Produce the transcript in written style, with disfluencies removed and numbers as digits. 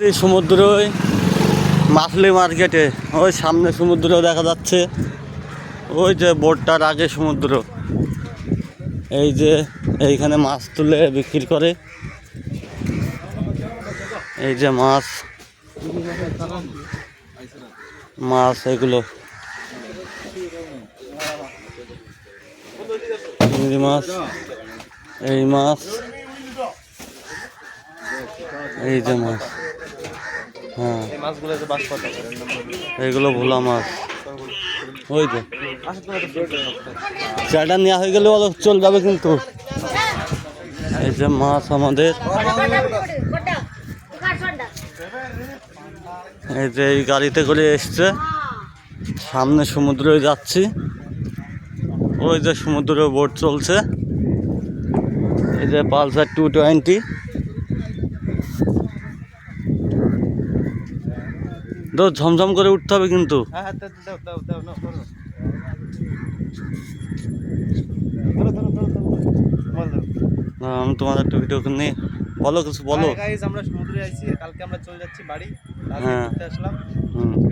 এই সমুদ্র মাছলি মার্কেটে ওই সামনে সমুদ্র দেখা যাচ্ছে, ওই যে বোটটার আগে সমুদ্র। এই যে এইখানে মাছ তুলে বিক্রি করে, এই যে মাছ মাছ এগুলো চিংড়ি মাছ, এই মাছ, এই যে মাছ, হ্যাঁ এইগুলো ভোলা মাছ। ওই যে চাটা নেওয়া হয়ে গেলে চল যাবে কিন্তু। এই যে মাছ আমাদের, এই যে এই গাড়িতে করে এসছে, সামনে সমুদ্রে যাচ্ছি, ওই যে সমুদ্রে বোট চলছে, এই যে পালসার 220। ঝমঝম করে উঠতে হবে কিন্তু। আমি তোমাদের একটু ভিডিও নিয়ে বলো, কিছু বলো। আমরা সমুদ্রে আইছি, কালকে আমরা চলে যাচ্ছি বাড়ি, হ্যাঁ। আসলাম।